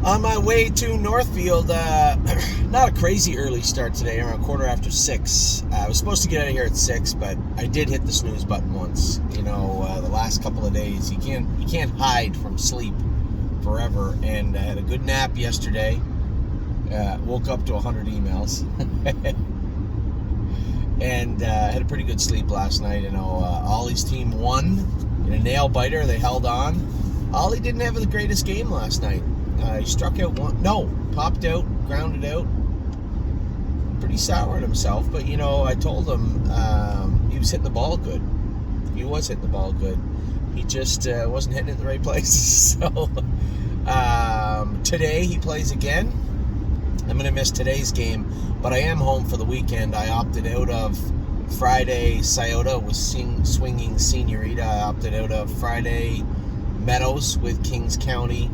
On my way to Northfield, not a crazy early start today, around 6:15. I was supposed to get out of here at 6, but I did hit the snooze button once. You know, the last couple of days, you can't hide from sleep forever. And I had a good nap yesterday. Woke up to 100 emails. And had a pretty good sleep last night. You know, Ollie's team won in a nail biter. They held on. Ollie didn't have the greatest game last night. He struck out popped out, grounded out. Pretty sour at himself, but you know, I told him he was hitting the ball good. He was hitting the ball good. He just wasn't hitting it in the right places. So today he plays again. I'm going to miss today's game, but I am home for the weekend. I opted out of Friday Scioto with swinging Senorita. I opted out of Friday Meadows with Kings County.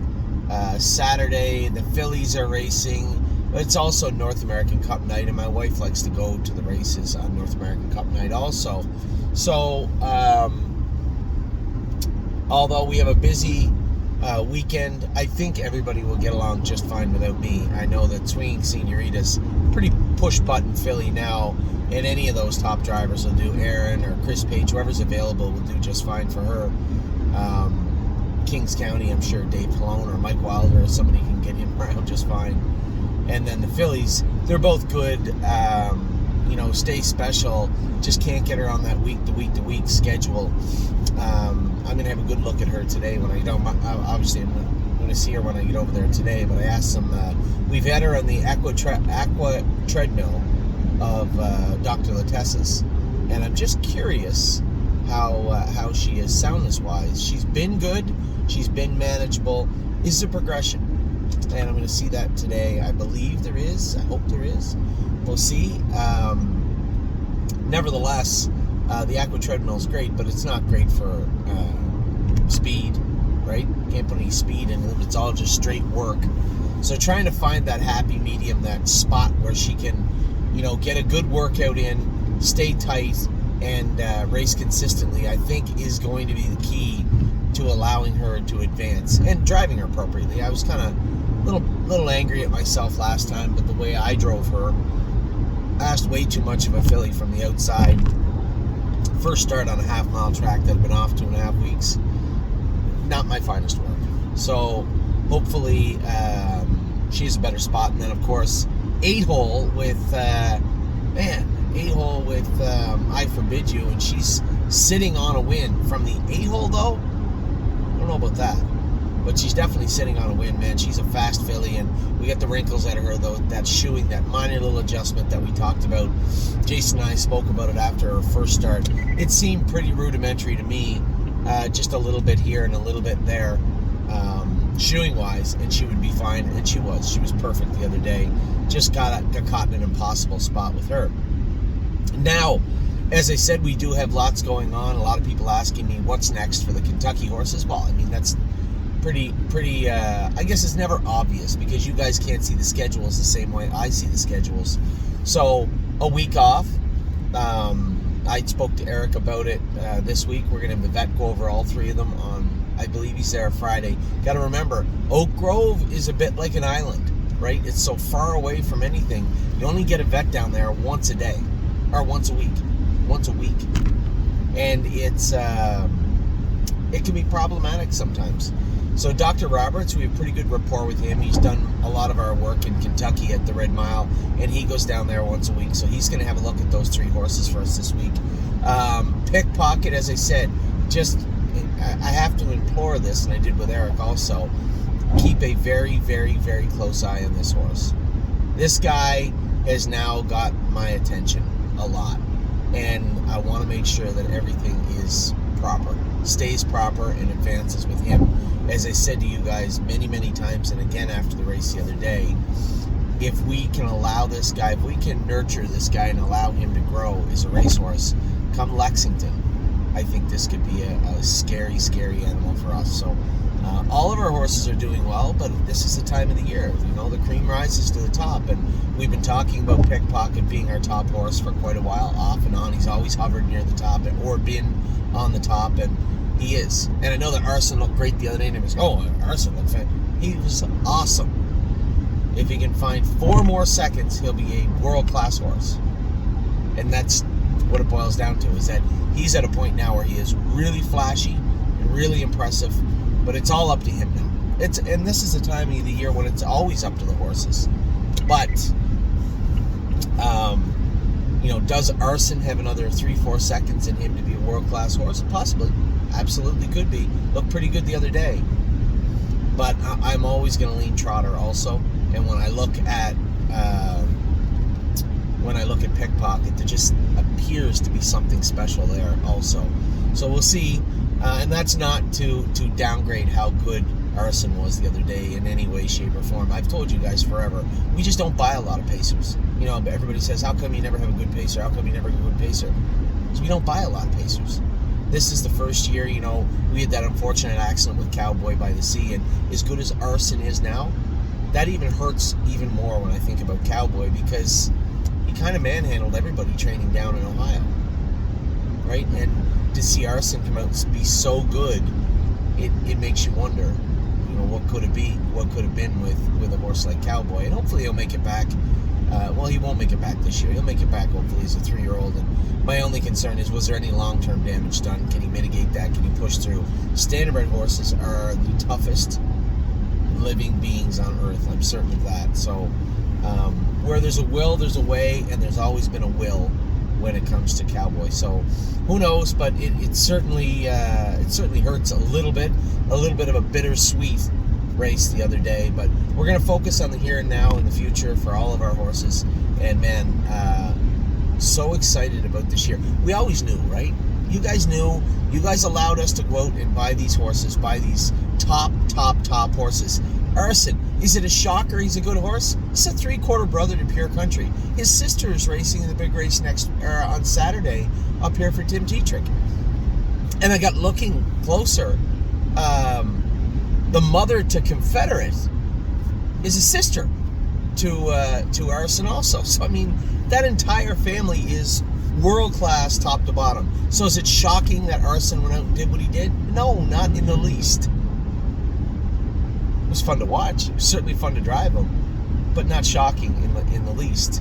Saturday, the Phillies are racing. It's also North American Cup night, and my wife likes to go to the races on North American Cup night also. So, although we have a busy weekend, I think everybody will get along just fine without me. I know that Swinging Senorita's pretty push-button filly now, and any of those top drivers will do. Aaron or Chris Page, whoever's available, will do just fine for her. Kings County, I'm sure Dave Colon or Mike Wilder or somebody can get him around just fine. And then the Phillies, they're both good. You know, stay special. Just can't get her on that week-to-week schedule. I'm going to have a good look at her today when I don't. Obviously, I'm going to see her when I get over there today. But I asked them. We've had her on the aqua treadmill of Dr. Latessa's, and I'm just curious how she is soundness-wise. She's been good. She's been manageable. Is there progression? And I'm going to see that today. I believe there is. I hope there is. We'll see. Nevertheless, the aqua treadmill is great, but it's not great for speed, right? You can't put any speed in it. It's all just straight work. So trying to find that happy medium, that spot where she can, you know, get a good workout in, stay tight, and race consistently, I think is going to be the key to allowing her to advance and driving her appropriately. I was kind of little angry at myself last time, but the way I drove her, asked way too much of a filly from the outside. First start on a half-mile track that had been off 2.5 weeks. Not my finest work. So hopefully she has a better spot. And then, of course, 8-hole with, 8-hole with I Forbid You, and she's sitting on a win. From the 8-hole, though, I don't know about that. But she's definitely sitting on a win, man. She's a fast filly, and we got the wrinkles out of her, though. That shoeing, that minor little adjustment that we talked about. Jason and I spoke about it after her first start. It seemed pretty rudimentary to me, just a little bit here and a little bit there, shoeing-wise, and she would be fine, and she was. She was perfect the other day. Just got caught in an impossible spot with her. Now, as I said, we do have lots going on. A lot of people asking me what's next for the Kentucky horses. Well, I mean, that's pretty I guess it's never obvious because you guys can't see the schedules the same way I see the schedules. So a week off. I spoke to Eric about it this week. We're gonna have the vet go over all three of them on, I believe he's there Friday. Got to remember, Oak Grove is a bit like an island, right? It's so far away from anything. You only get a vet down there once a day or once a week, and it's it can be problematic sometimes. So Dr. Roberts, we have pretty good rapport with him. He's done a lot of our work in Kentucky at the Red Mile, and he goes down there once a week. So he's going to have a look at those three horses for us this week. Pickpocket, as I said, I have to implore this, and I did with Eric also, keep a very, very, very close eye on this horse. This guy has now got my attention a lot, and I want to make sure that everything is proper, stays proper, and advances with him. As I said to you guys many, many times, and again after the race the other day, if we can allow this guy, if we can nurture this guy and allow him to grow as a racehorse, come Lexington, I think this could be a scary, scary animal for us. So all of our horses are doing well, but this is the time of the year. You know, the cream rises to the top, and we've been talking about Pickpocket being our top horse for quite a while, off and on. He's always hovered near the top or been on the top, and He is. And I know that Arson looked great the other day, and everybody's Arson looked fantastic. He was awesome. If he can find 4 more seconds, he'll be a world-class horse. And that's what it boils down to, is that he's at a point now where he is really flashy and really impressive, but it's all up to him now. And this is the time of the year when it's always up to the horses. But, does Arson have another 3-4 seconds in him to be a world-class horse? Possibly. Absolutely could be. Looked pretty good the other day. But I'm always going to lean Trotter also. And when I look at Pickpocket, there just appears to be something special there also. So we'll see. And that's not to downgrade how good Arson was the other day in any way, shape, or form. I've told you guys forever, we just don't buy a lot of pacers. Everybody says, how come you never have a good pacer? How come you never have a good pacer? Because we don't buy a lot of pacers. This is the first year, we had that unfortunate accident with Cowboy by the Sea, and as good as Arson is now, that even hurts even more when I think about Cowboy, because he kind of manhandled everybody training down in Ohio, right? And to see Arson come out and be so good, it makes you wonder, what could it be? What could have been with a horse like Cowboy? And hopefully he'll make it back. He won't make it back this year. He'll make it back hopefully as a 3-year-old. And my only concern is, was there any long-term damage done? Can he mitigate that? Can he push through? Standardbred horses are the toughest living beings on earth. I'm certain of that. So where there's a will, there's a way, and there's always been a will when it comes to Cowboy. So who knows? But it certainly hurts a little bit of a bittersweet race the other day. But we're going to focus on the here and now and the future for all of our horses. And man, so excited about this year. We always knew, right? You guys knew. You guys allowed us to go out and buy these horses, buy these top horses. Arson, is it a shocker he's a good horse? He's a 3/4 brother to Pure Country. His sister is racing in the big race on Saturday up here for Tim Tetrick. And I got looking closer. The mother to Confederate is a sister to Arson also. So, I mean, that entire family is world-class top to bottom. So is it shocking that Arson went out and did what he did? No, not in the least. It was fun to watch. It was certainly fun to drive him, but not shocking in the least.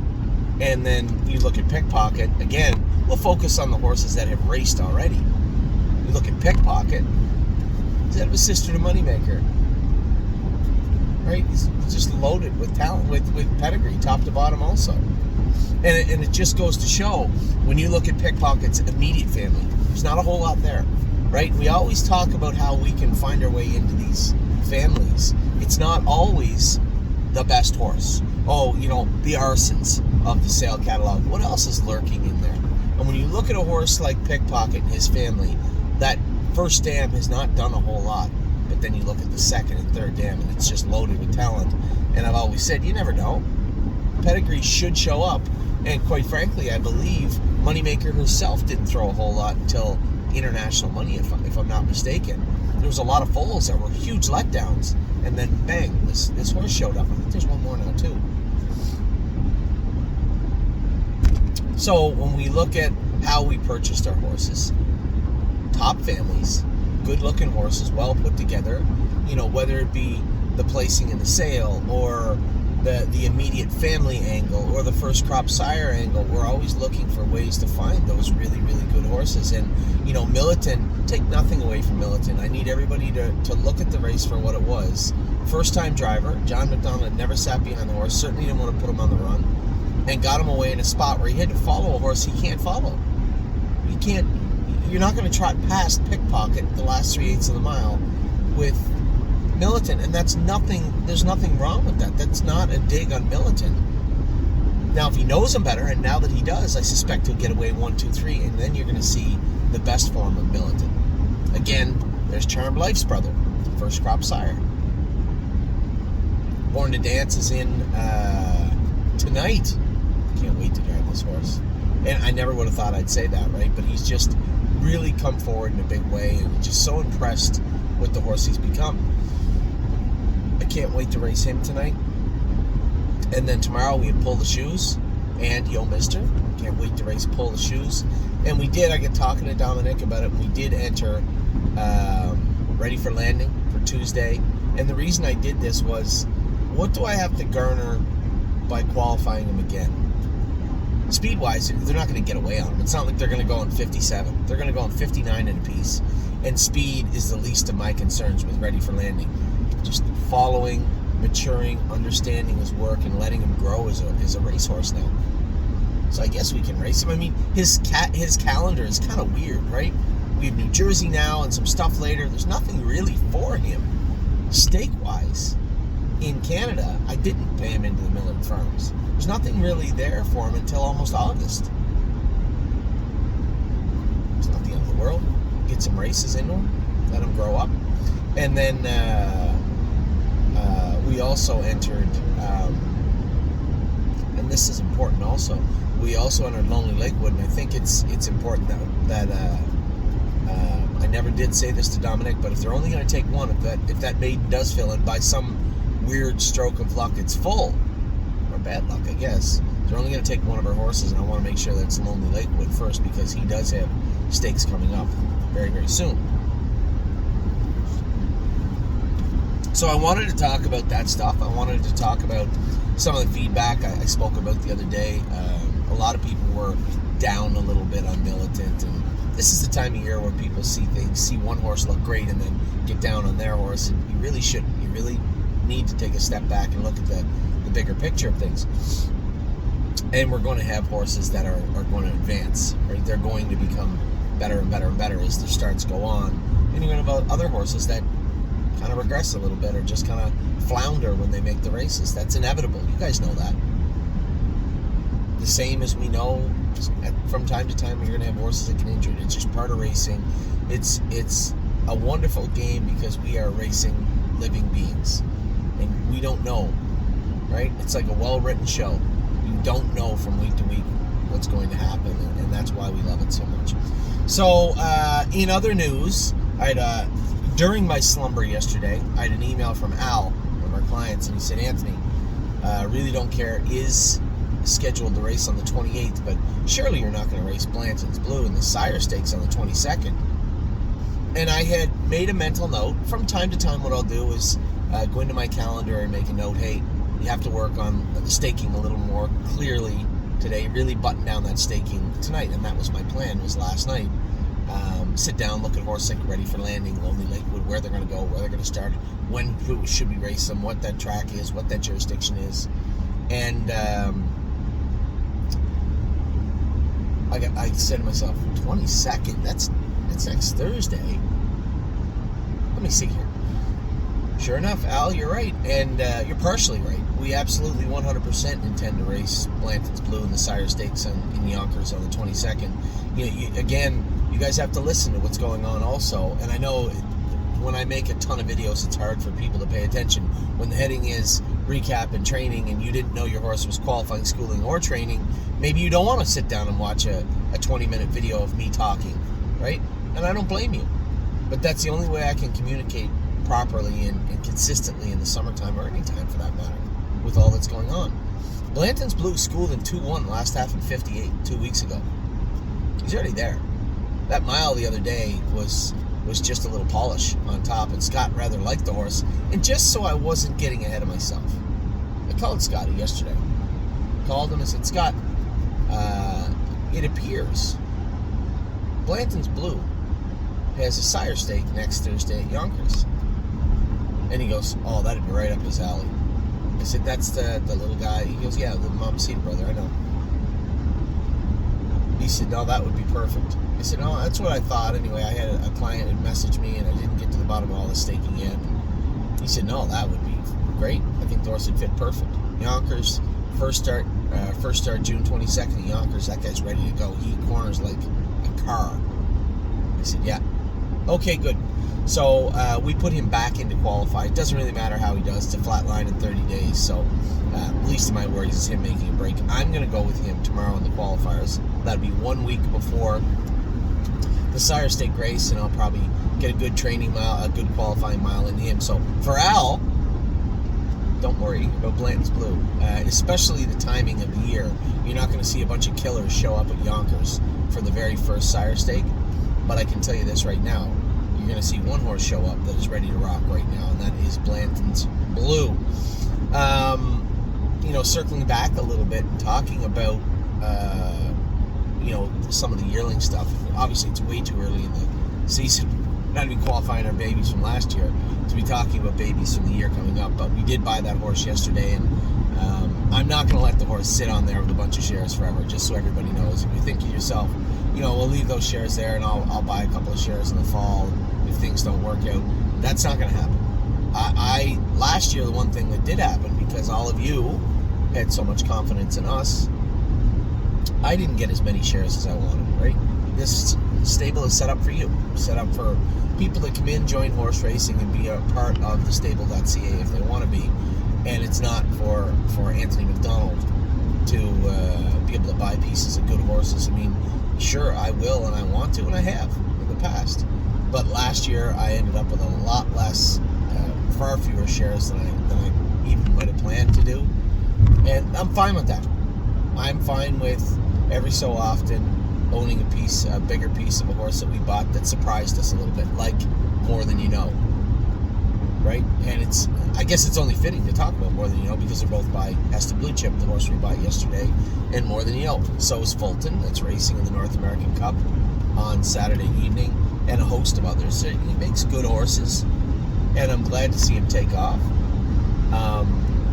And then you look at Pickpocket, again, we'll focus on the horses that have raced already. You look at Pickpocket, he's out of a sister to Moneymaker. Right? He's just loaded with talent, with pedigree, top to bottom also. And it just goes to show, when you look at Pickpocket's immediate family, there's not a whole lot there, right? We always talk about how we can find our way into these families. It's not always the best horse. The Arsons of the sale catalog. What else is lurking in there? And when you look at a horse like Pickpocket and his family, that first dam has not done a whole lot. But then you look at the second and third dam, and it's just loaded with talent. And I've always said, you never know. Pedigree should show up. And quite frankly, I believe Moneymaker herself didn't throw a whole lot until International Money, if I'm not mistaken. There was a lot of foals that were huge letdowns. And then, bang, this horse showed up. I think there's one more now, too. So, when we look at how we purchased our horses, top families, good-looking horses, well put together, whether it be the placing in the sale or the immediate family angle or the first crop sire angle, we're always looking for ways to find those really, really good horses. And, Militant, take nothing away from Militant. I need everybody to look at the race for what it was. First-time driver, John McDonald had never sat behind the horse, certainly didn't want to put him on the run, and got him away in a spot where he had to follow a horse he can't follow. You're not going to trot past Pickpocket the last 3/8 of the mile with Militant, and there's nothing wrong with that. That's not a dig on Militant. Now, if he knows him better, and now that he does, I suspect he'll get away 1, 2, 3, and then you're going to see the best form of Militant. Again, there's Charmed Life's brother, first crop sire. Born to Dance is in tonight. Can't wait to drive this horse. And I never would have thought I'd say that, right? But he's just really come forward in a big way, and just so impressed with the horse he's become. I can't wait to race him tonight. And then tomorrow we have Pull the Shoes and Yo Mister. Can't wait to race Pull the Shoes. And I get talking to Dominic about it, and we did enter ready for landing for Tuesday. And the reason I did this was, what do I have to garner by qualifying him again? Speed-wise, they're not going to get away on him. It's not like they're going to go on 57. They're going to go on 59 in a piece. And speed is the least of my concerns with ready for landing. Just following, maturing, understanding his work, and letting him grow as a racehorse now. So I guess we can race him. I mean, his calendar is kind of weird, right? We have New Jersey now and some stuff later. There's nothing really for him, stake-wise. In Canada, I didn't pay him into the Millard Farms. There's nothing really there for him until almost August. It's not the end of the world. Get some races into him, let him grow up. And then we also entered, and this is important also, we also entered Lonely Lakewood, and I think it's important that I never did say this to Dominic, but if they're only going to take one, if that maiden does fill in by some weird stroke of luck, it's full, or bad luck, I guess. They're only going to take one of our horses, and I want to make sure that it's Lonely Lakewood first, because he does have stakes coming up very, very soon. So I wanted to talk about that stuff. I wanted to talk about some of the feedback I spoke about the other day. A lot of people were down a little bit on Militant, and this is the time of year where people see one horse look great and then get down on their horse, and you really shouldn't. You really need to take a step back and look at the bigger picture of things. And we're going to have horses that are going to advance, right? They're going to become better and better and better as their starts go on. And you're going to have other horses that kind of regress a little bit or just kind of flounder when they make the races. That's inevitable. You guys know that. The same as we know from time to time, you're going to have horses that get injured. It's just part of racing. It's a wonderful game because we are racing living beings, and we don't know, right? It's like a well-written show. You don't know from week to week what's going to happen, and that's why we love it so much. So, in other news, during my slumber yesterday, I had an email from Al, one of our clients, and he said, Anthony, really don't care, is scheduled to race on the 28th, but surely you're not going to race Blanton's Blue in the Sire Stakes on the 22nd. And I had made a mental note. From time to time, what I'll do is go into my calendar and make a note, hey, you have to work on the staking a little more clearly today, really button down that staking tonight. And that was my plan, was last night. Sit down, look at horse like Ready for Landing, Lonely Lakewood, where they're going to go, where they're going to start, when should we race them, what that track is, what that jurisdiction is. And I said to myself, 22nd, that's next Thursday. Let me see here. Sure enough, Al, you're right, and you're partially right. We absolutely 100% intend to race Blanton's Blue in the Sire Stakes in Yonkers on the 22nd. You guys have to listen to what's going on also, and I know when I make a ton of videos, it's hard for people to pay attention. When the heading is recap and training, and you didn't know your horse was qualifying, schooling, or training, maybe you don't want to sit down and watch a 20-minute video of me talking, right? And I don't blame you, but that's the only way I can communicate properly and consistently in the summertime, or any time for that matter, with all that's going on. Blanton's Blue schooled in 2-1 last half in 58 2 weeks ago. He's already there. That mile the other day was just a little polish on top, and Scott rather liked the horse. And just so I wasn't getting ahead of myself, I called Scotty yesterday. Called him and said, Scott, it appears Blanton's Blue has a Sire Stake next Thursday at Yonkers. And he goes, oh, that'd be right up his alley. I said, that's the little guy. He goes, yeah, the Montecito brother, I know. He said, no, that would be perfect. I said, no, that's what I thought. Anyway, I had a client had messaged me, and I didn't get to the bottom of all the staking yet. And he said, no, that would be great. I think the horse would fit perfect. Yonkers, first start June 22nd at Yonkers. That guy's ready to go. He corners like a car. I said, yeah. Okay, good. So we put him back into Qualify. It doesn't really matter how he does. It's a flat line in 30 days. So least of my worries is him making a break. I'm going to go with him tomorrow in the qualifiers. That'll be 1 week before the Sire Stake race, and I'll probably get a good training mile, a good qualifying mile in him. So for Al, don't worry about Blanton's Blue, especially the timing of the year. You're not going to see a bunch of killers show up at Yonkers for the very first Sire Stake, but I can tell you this right now, you're going to see one horse show up that is ready to rock right now, and that is Blanton's Blue. Circling back a little bit and talking about, some of the yearling stuff. Obviously, it's way too early in the season. We're not even qualifying our babies from last year to be talking about babies from the year coming up, but we did buy that horse yesterday, and I'm not going to let the horse sit on there with a bunch of shares forever, just so everybody knows. If you think to yourself, we'll leave those shares there and I'll buy a couple of shares in the fall if things don't work out, that's not going to happen. Last year, the one thing that did happen, because all of you had so much confidence in us, I didn't get as many shares as I wanted, right? This stable is set up for you, set up for people that come in, join horse racing, and be a part of the stable.ca if they want to be. And it's not for Anthony McDonald to be able to buy pieces of good horses. I mean, sure, I will and I want to, and I have in the past. But last year, I ended up with a lot less, far fewer shares than I even might have planned to do. And I'm fine with that. I'm fine with every so often owning a bigger piece of a horse that we bought that surprised us a little bit, like More Than You Know, right? And I guess it's only fitting to talk about More Than You Know because they're both by Heston Blue Chip, the horse we bought yesterday, and More Than You Know. So is Fulton, that's racing in the North American Cup on Saturday evening, and a host of others. He makes good horses, and I'm glad to see him take off.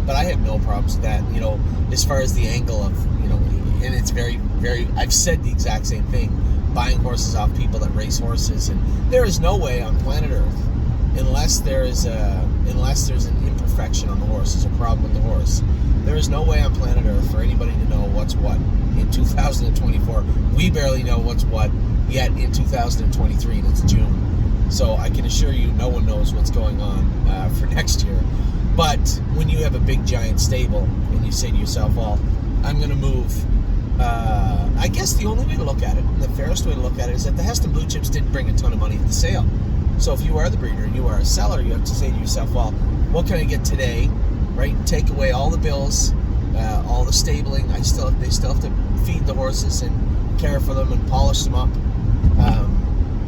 But I have no problems with that. As far as the angle of, and it's very, very, I've said the exact same thing, buying horses off people that race horses, and there is no way on planet Earth, unless there's an imperfection on the horse, there's a problem with the horse, there is no way on planet Earth for anybody to know what's what in 2024. We barely know what's what yet in 2023, and it's June. So I can assure you no one knows what's going on for next year. But when you have a big giant stable and you say to yourself, well, I'm going to move, I guess the only way to look at it, the fairest way to look at it, is that the Heston Blue Chips didn't bring a ton of money at the sale. So if you are the breeder and you are a seller, you have to say to yourself, well, what can I get today, right? Take away all the bills, all the stabling. They still have to feed the horses and care for them and polish them up.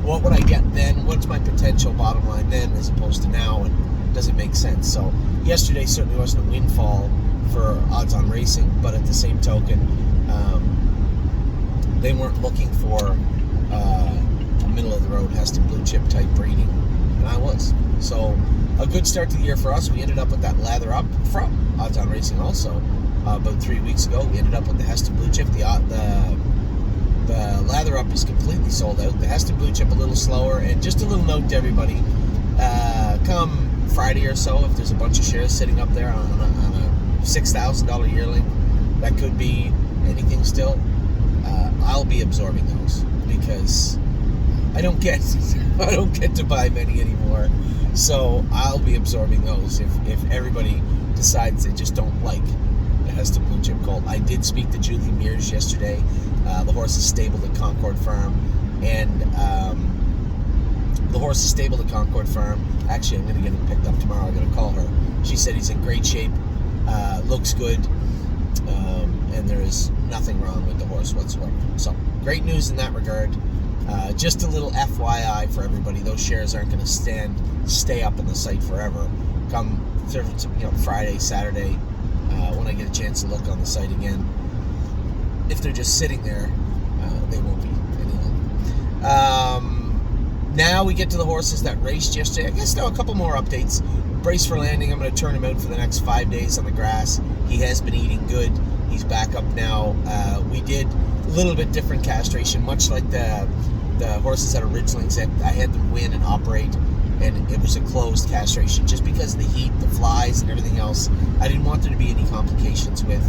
What would I get then? What's my potential bottom line then as opposed to now? And does it make sense? So yesterday certainly wasn't a windfall for Odds On Racing, but at the same token, they weren't looking for a middle-of-the-road Heston Blue Chip type breeding, and I was. So a good start to the year for us. We ended up with that lather up from Odds On Racing also. About 3 weeks ago, we ended up with the Heston Blue Chip. The lather up is completely sold out. The Heston Blue Chip a little slower. And just a little note to everybody, come Friday or so, if there's a bunch of shares sitting up there on a $6,000 yearling, that could be anything still, I'll be absorbing those because I don't get to buy many anymore. So I'll be absorbing those if everybody decides they just don't like the Heston Blue Chip Colt. I did speak to Julie Mears yesterday. The horse is stabled at Concord Farm, and the horse is stabled at Concord Farm. Actually, I'm going to get him picked up tomorrow. I'm going to call her. She said he's in great shape, looks good, and there is nothing wrong with the horse whatsoever. So, great news in that regard. Just a little FYI for everybody, those shares aren't going to stay up on the site forever. Come Friday, Saturday, when I get a chance to look on the site again, if they're just sitting there, they won't be any longer. Now we get to the horses that raced yesterday. I guess now a couple more updates. Brace for Landing, I'm going to turn him out for the next 5 days on the grass. He has been eating good. He's back up now. We did a little bit different castration, much like the horses that originally said I had them win and operate, and it was a closed castration just because of the heat, the flies, and everything else. I didn't want there to be any complications with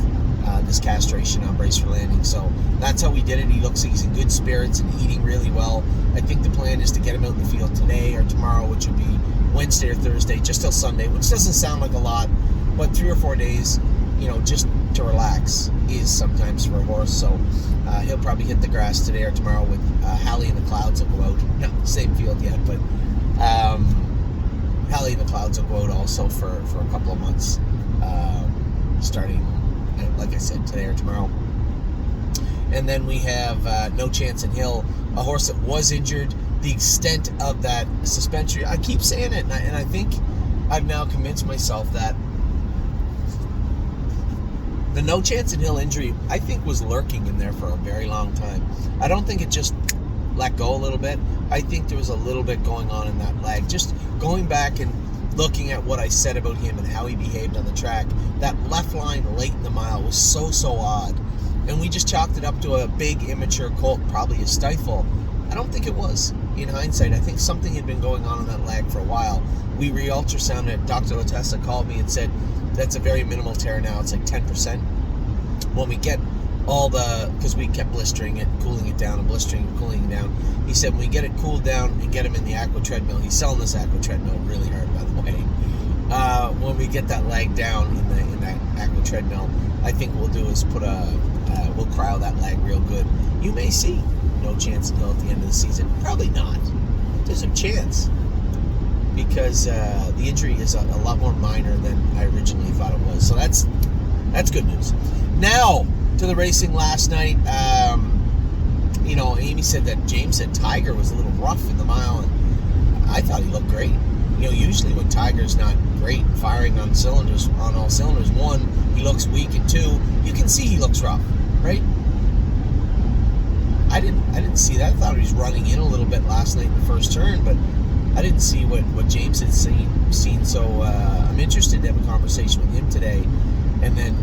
this castration on Brace for Landing, so that's how we did it. He looks like he's in good spirits and eating really well. I think the plan is to get him out in the field today or tomorrow, which would be Wednesday or Thursday, just till Sunday, which doesn't sound like a lot, but 3 or 4 days, just to relax is sometimes for a horse. So he'll probably hit the grass today or tomorrow with Hallie and the Clouds will go out. Not the same field yet, but Hallie and the Clouds will go out also for a couple of months, starting, like I said, today or tomorrow. And then we have No Chance in Hill, a horse that was injured, the extent of that suspension. I keep saying it, and I think I've now convinced myself that the no chance in Hill injury, I think, was lurking in there for a very long time. I don't think it just let go a little bit. I think there was a little bit going on in that leg. Just going back and looking at what I said about him and how he behaved on the track, that left line late in the mile was so odd. And we just chalked it up to a big immature colt, probably a stifle. I don't think it was. In hindsight, I think something had been going on in that leg for a while. We re-ultrasounded. Dr. Latessa called me and said, that's a very minimal tear now. It's like 10%. When we get all the, because we kept blistering it, cooling it down, and blistering and cooling it down. He said when we get it cooled down and get him in the aqua treadmill, he's selling this aqua treadmill really hard, by the way. When we get that leg down in that aqua treadmill, I think what we'll do is we'll cryo that leg real good. You may see no chance until at the end of the season. Probably not. There's a chance because the injury is a lot more minor than I originally thought it was. So that's good news. Now to the racing last night. Amy said that James said Tiger was a little rough in the mile, and I thought he looked great. Usually when Tiger's not great, firing on all cylinders, one, he looks weak, and two, you can see he looks rough, right? I didn't see that. I thought he was running in a little bit last night in the first turn, but I didn't see what James had seen. So I'm interested to have a conversation with him today, and then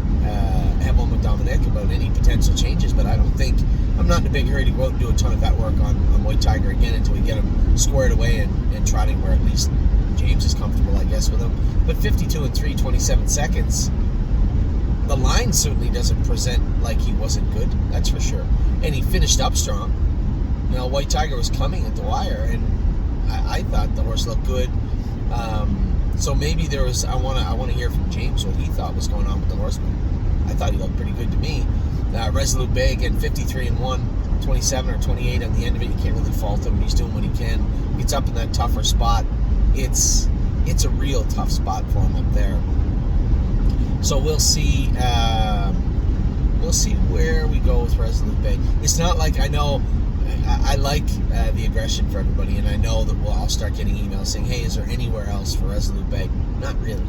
have one with Dominic about any potential changes. But I'm not in a big hurry to go out and do a ton of that work on White Tiger again until we get him squared away and trotting where at least James is comfortable, I guess, with him. But 52 and 3, 27 seconds. The line certainly doesn't present like he wasn't good, that's for sure. And he finished up strong. White Tiger was coming at the wire, and I thought the horse looked good. So maybe there was. I want to hear from James what he thought was going on with the horseman. I thought he looked pretty good to me. Resolute Bay again, 53 and 1, 27 or 28 on the end of it. You can't really fault him. He's doing what he can. Gets up in that tougher spot. It's a real tough spot for him up there. So we'll see. We'll see where we go with Resolute Bay. It's not like I know. I like the aggression for everybody, and I know that I'll start getting emails saying, "Hey, is there anywhere else for Resolute Bay?" Not really,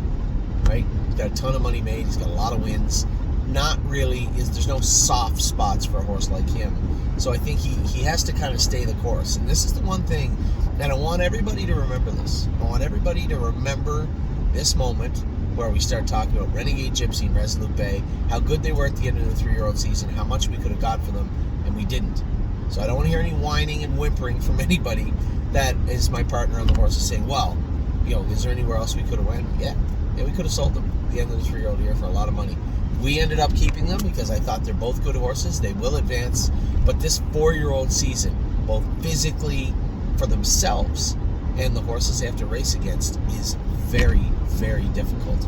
right? He's got a ton of money made. He's got a lot of wins. Not really. There's no soft spots for a horse like him. So I think he has to kind of stay the course. And this is the one thing that I want everybody to remember this. I want everybody to remember this moment where we start talking about Renegade Gypsy and Resolute Bay, how good they were at the end of the 3-year-old season, how much we could have got for them, and we didn't. So I don't want to hear any whining and whimpering from anybody that is my partner on the horse saying, well, is there anywhere else we could have went? Yeah, we could have sold them at the end of the 3-year-old year for a lot of money. We ended up keeping them because I thought they're both good horses. They will advance. But this 4-year-old season, both physically for themselves and the horses they have to race against, is very, very difficult.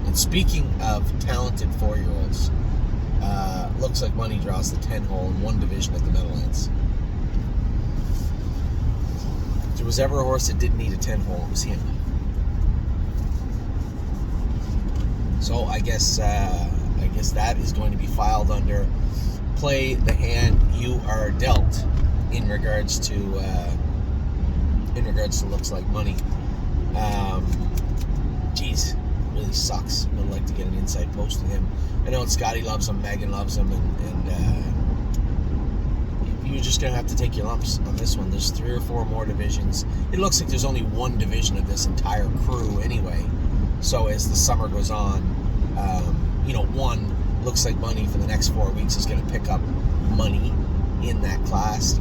And speaking of talented 4-year-olds, looks like Money draws the 10-hole in one division at the Meadowlands. If there was ever a horse that didn't need a 10-hole, it was him. So I guess that is going to be filed under play the hand you are dealt in regards to looks like Money. Really sucks. Would like to get an inside post to him. I know Scotty loves him, Megan loves him, and you're just gonna have to take your lumps on this one. There's 3 or 4 more divisions. It looks like there's only one division of this entire crew anyway. So as the summer goes on, one looks like Money for the next 4 weeks is going to pick up money in that class.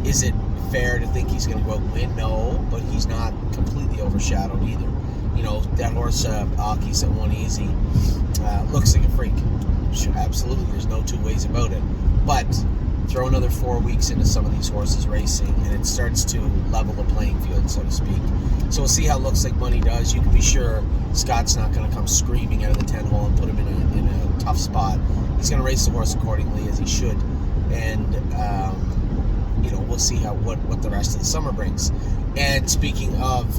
Is it fair to think he's going to go out and win? No, but he's not completely overshadowed either. That horse, Aki's at One Easy, looks like a freak. Sure, absolutely, there's no two ways about it. But throw another 4 weeks into some of these horses racing, and it starts to level the playing field, so to speak. So we'll see how Looks Like Money does. You can be sure Scott's not going to come screaming out of the 10-hole and put him in a tough spot. He's going to race the horse accordingly, as he should. And we'll see what the rest of the summer brings. And speaking of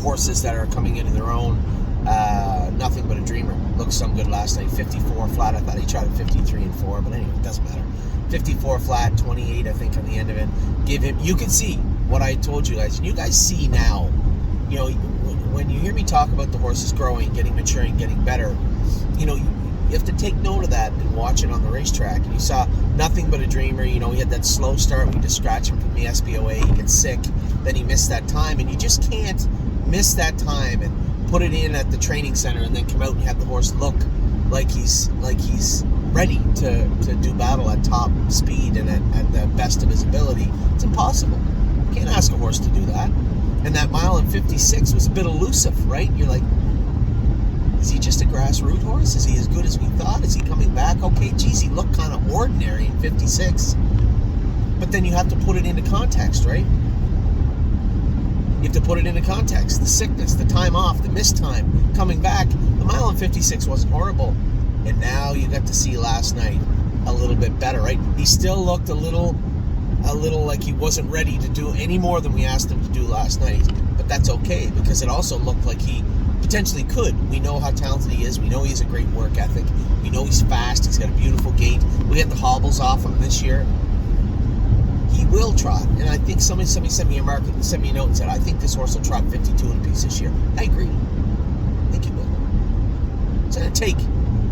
horses that are coming into their own, Nothing But a Dreamer looked some good last night. 54 flat. I thought he tried a 53 and 4, but anyway, it doesn't matter. 54 flat, 28 I think on the end of it. Give him. You can see what I told you guys. And you guys see now. You know, when you hear me talk about the horses growing, getting maturing, getting better, you know, you have to take note of that and watch it on the racetrack. And you saw Nothing But a Dreamer. You know, he had that slow start. We had to scratch him from the SBOA. He gets sick. Then he missed that time. And you just can't miss that time and put it in at the training center and then come out and have the horse look like he's ready to do battle at top speed and at the best of his ability. It's impossible. You can't ask a horse to do that. And that mile in 56 was a bit elusive, right? You're like, is he just a grassroots horse? Is he as good as we thought? Is he coming back? Okay, geez, he looked kind of ordinary in 56. But then you have to put it into context, right? You have to put it into context. The sickness, the time off, the missed time, coming back. The mile in 56 wasn't horrible. And now you got to see last night a little bit better, right? He still looked a little like he wasn't ready to do any more than we asked him to do last night. But that's okay, because it also looked like he potentially could. We know how talented he is. We know he has a great work ethic. We know he's fast. He's got a beautiful gait. We had the hobbles off him this year. He will trot. And I think somebody sent me a note and said, I think this horse will trot 52 and a piece this year. I agree. I think he will. It's going to take,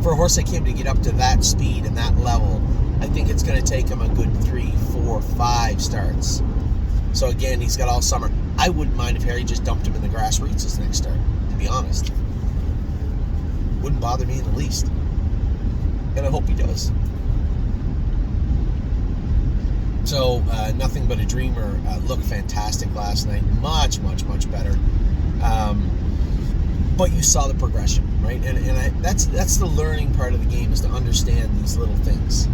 for a horse like him to get up to that speed and that level, I think it's going to take him a good 3, 4, 5 starts. So again, he's got all summer. I wouldn't mind if Harry just dumped him in the grassroots his next start, to be honest. Wouldn't bother me in the least. And I hope he does. So, Nothing But a Dreamer looked fantastic last night. Much, much, much better. But you saw the progression, right? And that's the learning part of the game, is to understand these little things.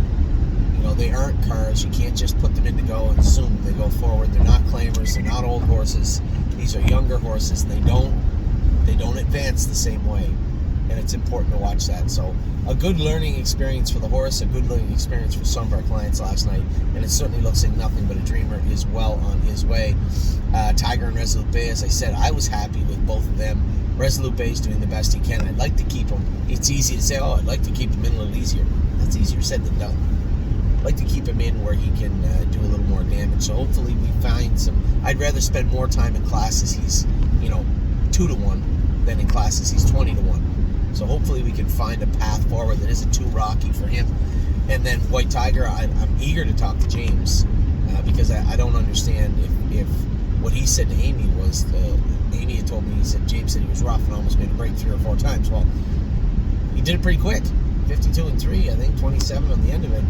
You know, they aren't cars. You can't just put them in to go and zoom. They go forward. They're not claimers. They're not old horses. These are younger horses. They don't advance the same way. And it's important to watch that. So a good learning experience for the horse, a good learning experience for some of our clients last night, and it certainly looks like Nothing But a Dreamer is well on his way. Tiger and Resolute Bay, as I said, I was happy with both of them. Resolute Bay is doing the best he can. I'd like to keep him. It's easy to say, oh, I'd like to keep him in a little easier. That's easier said than done. I'd like to keep him in where he can do a little more damage. So hopefully we find some. I'd rather spend more time in classes he's, 2-1 than in classes he's 20-1. So hopefully we can find a path forward that isn't too rocky for him. And then White Tiger, I'm eager to talk to James because I don't understand if what he said to Amy was, Amy had told me, James said he was rough and almost made a break 3 or 4 times. Well, he did it pretty quick. 52 and 3, I think 27 on the end of it.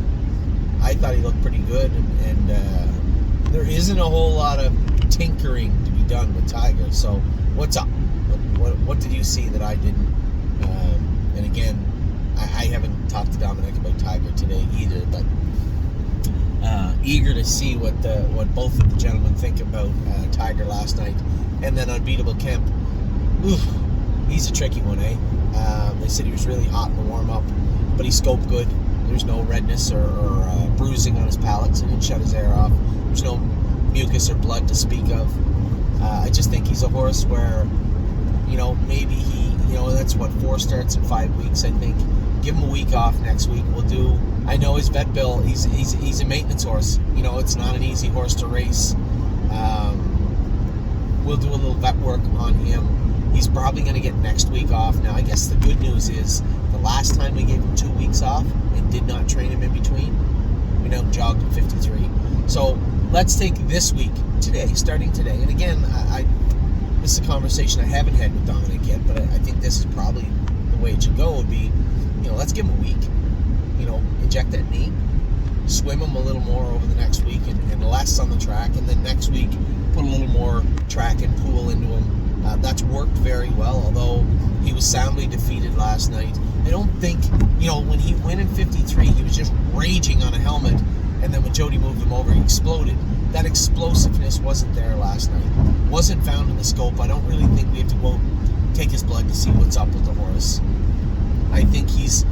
I thought he looked pretty good, and there isn't a whole lot of tinkering to be done with Tiger. So what's up? What did you see that I didn't? And again, I haven't talked to Dominic about Tiger today either, but eager to see what both of the gentlemen think about Tiger last night. And then Unbeatable Kemp. Oof, he's a tricky one, eh? They said he was really hot in the warm-up, but he scoped good. There's no redness or bruising on his palate, so he didn't shut his air off. There's no mucus or blood to speak of. I just think he's a horse where, maybe he, that's 4 starts in 5 weeks, I think. Give him a week off next week. We'll do, I know his vet bill, he's a maintenance horse. It's not an easy horse to race. We'll do a little vet work on him. He's probably going to get next week off. Now, I guess the good news is the last time we gave him 2 weeks off and did not train him in between, jogged at 53. So let's take this week, starting today. And again, this is a conversation I haven't had with Dominic yet, but I think this is probably the way it should go. Would be, let's give him a week. Inject that knee, swim him a little more over the next week and less on the track, and then next week put a little more track and pool into him. That's worked very well, although he was soundly defeated last night. I don't think, when he went in 53, he was just raging on a helmet, and then when Jody moved him over, he exploded. That explosiveness wasn't there last night. Wasn't found in the scope. I don't really think we have to go take his blood to see what's up with the horse. I think he's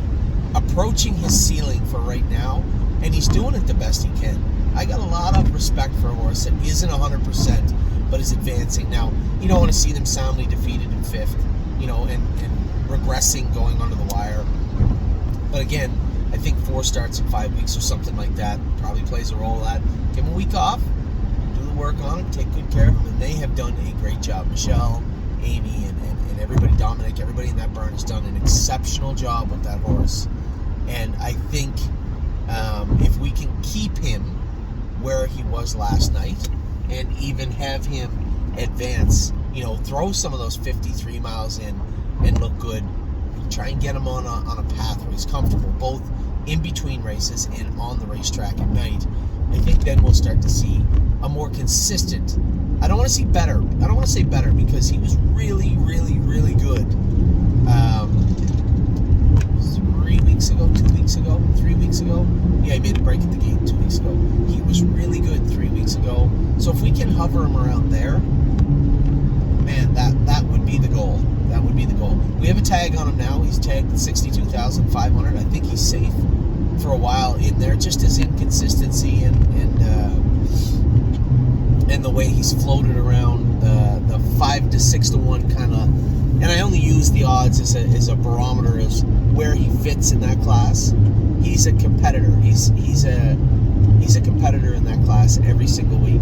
approaching his ceiling for right now, and he's doing it the best he can. I got a lot of respect for a horse that isn't 100%, but is advancing. Now, you don't want to see them soundly defeated in 5th, and regressing, going onto the wire. But again, I think 4 starts in 5 weeks or something like that probably plays a role of that. Give him a week off, do the work on him, take good care of him, and they have done a great job. Michelle, Amy, and everybody, Dominic, everybody in that barn has done an exceptional job with that horse. And I think if we can keep him where he was last night and even have him advance, throw some of those 53 miles in and look good, try and get him on a path where he's comfortable, both in between races and on the racetrack at night, I think then we'll start to see a more consistent, I don't want to say better because he was really, really, really good 3 weeks ago, 2 weeks ago, 3 weeks ago. Yeah, he made a break at the gate 2 weeks ago. He was really good 3 weeks ago. So if we can hover him around there, man, that would be the goal. That would be the goal. We have a tag on him now. He's tagged at 62,500. I think he's safe for a while in there. Just his inconsistency and the way he's floated around the 5 to 6 to 1 kind of. And I only use the odds as a barometer as where he fits in that class. He's a competitor. He's a competitor in that class every single week.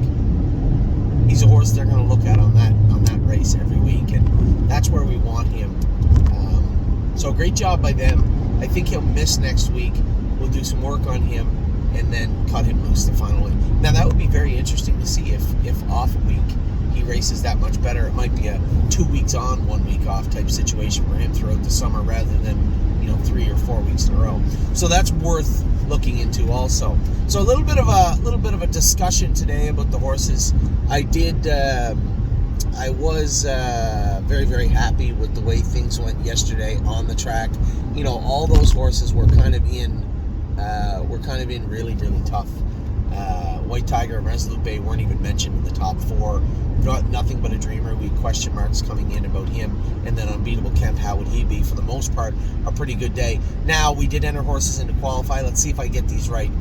He's a horse they're going to look at on that race every week, and that's where we want him. So great job by them. I think he'll miss next week. We'll do some work on him and then cut him loose the final week. Now that would be very interesting to see if off a week he races that much better. It might be a 2 weeks on, 1 week off type situation for him throughout the summer rather than 3 or 4 weeks in a row. So that's worth looking into also. So a little bit of a discussion today about the horses. I was very, very happy with the way things went yesterday on the track. All those horses were kind of in really, really tough. White Tiger and Resolute Bay weren't even mentioned in the top 4. Nothing but a dreamer. We had question marks coming in about him. And then Unbeatable Kemp, how would he be? For the most part, a pretty good day. Now, we did enter horses into Qualify. Let's see if I get these right.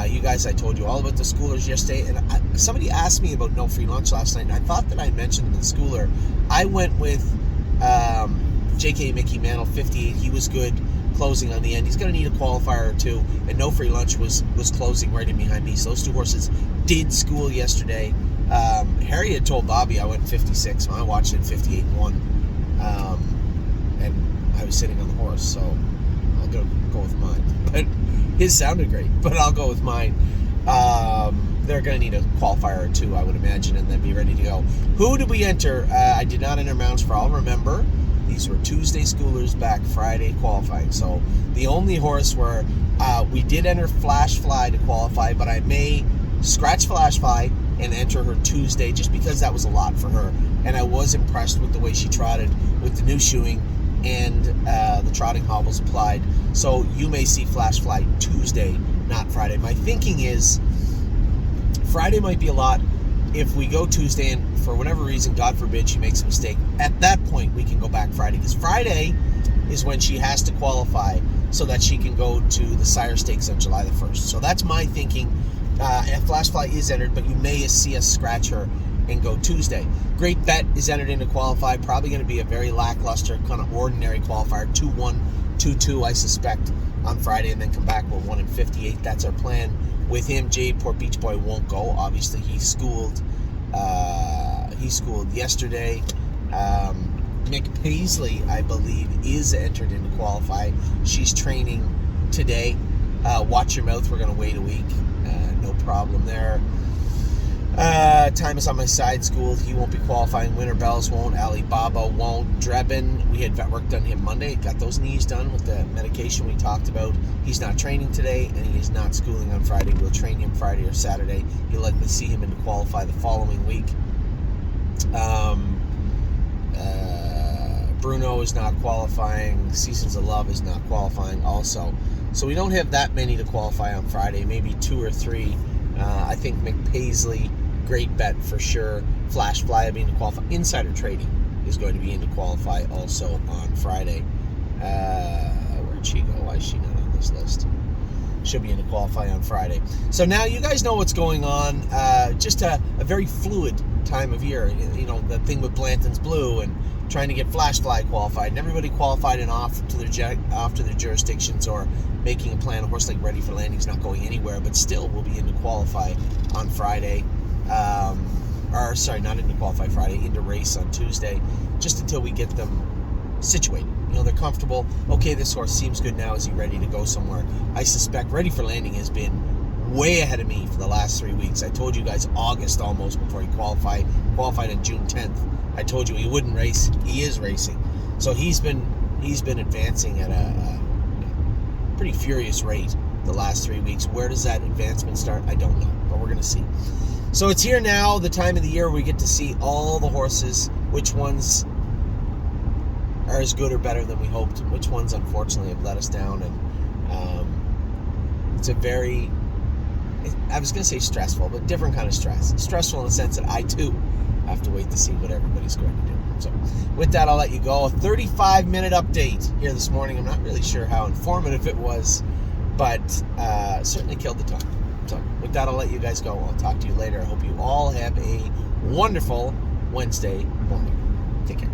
You guys, I told you all about the schoolers yesterday. And somebody asked me about no free lunch last night. And I thought that I mentioned the schooler. I went with JK Mickey Mantle, 58. He was good closing on the end. He's going to need a qualifier or two, and no free lunch was closing right in behind me. So those 2 horses did school yesterday. Harry had told Bobby I went 56. I watched it 58-1, and I was sitting on the horse, so I'll go with mine. But his sounded great, but I'll go with mine. They're going to need a qualifier or 2, I would imagine, and then be ready to go. Who did we enter? I did not enter mounts for all. Remember, these were Tuesday schoolers, back Friday qualifying. So the only horse where we did enter Flash Fly to qualify, but I may scratch Flash Fly and enter her Tuesday just because that was a lot for her. And I was impressed with the way she trotted with the new shoeing and the trotting hobbles applied. So you may see Flash Fly Tuesday, not Friday. My thinking is Friday might be a lot. If we go Tuesday and for whatever reason, God forbid, she makes a mistake, at that point we can go back Friday, because Friday is when she has to qualify so that she can go to the Sire Stakes on July the 1st. So that's my thinking. Flash Fly is entered, but you may see us scratch her and go Tuesday. Great Bet is entered into qualify. Probably going to be a very lackluster, kind of ordinary qualifier. 2-1, 2-2, I suspect, on Friday, and then come back with 1 in 58. That's our plan. With him, Jade, Port Beach Boy won't go. Obviously, he schooled yesterday. Mick Paisley, I believe, is entered into qualify. She's training today. Watch your mouth. We're going to wait a week. No problem there. Time is on my side. Schooled. He won't be qualifying. Winter Bells won't. Alibaba won't. Drebin, we had vet work done him Monday. Got those knees done with the medication we talked about. He's not training today, and he is not schooling on Friday. We'll train him Friday or Saturday. You'll likely see him into qualify the following week. Bruno is not qualifying. Seasons of Love is not qualifying also. So we don't have that many to qualify on Friday, maybe 2 or 3. I think Mick Paisley, Great Bet for sure. Flash Fly being to qualify. Insider Trading is going to be in to qualify also on Friday. Where'd she go? Why is she not on this list? She'll be in to qualify on Friday. So now you guys know what's going on. Just a very fluid time of year. You know, the thing with Blanton's Blue and trying to get flash flag qualified, and everybody qualified and off to their jurisdictions, or making a plan. A horse like Ready for Landing's not going anywhere, but still will be into qualify on Friday. Or sorry, not into qualify Friday, into race on Tuesday, just until we get them situated. You know, they're comfortable. Okay, this horse seems good now. Is he ready to go somewhere? I suspect Ready for Landing has been way ahead of me for the last 3 weeks. I told you guys August almost before he qualified on June 10th. I told you he wouldn't race. He is racing. So he's been advancing at a pretty furious rate the last 3 weeks. Where does that advancement start? I don't know, but we're going to see. So it's here now, the time of the year where we get to see all the horses, which ones are as good or better than we hoped, and which ones unfortunately have let us down. And it's a very, I was going to say stressful, but different kind of stress. Stressful in the sense that I too have to wait to see what everybody's going to do. So with that, I'll let you go. A 35-minute update here this morning. I'm not really sure how informative it was, but certainly killed the time. So with that, I'll let you guys go. I'll talk to you later. I hope you all have a wonderful Wednesday morning. Take care.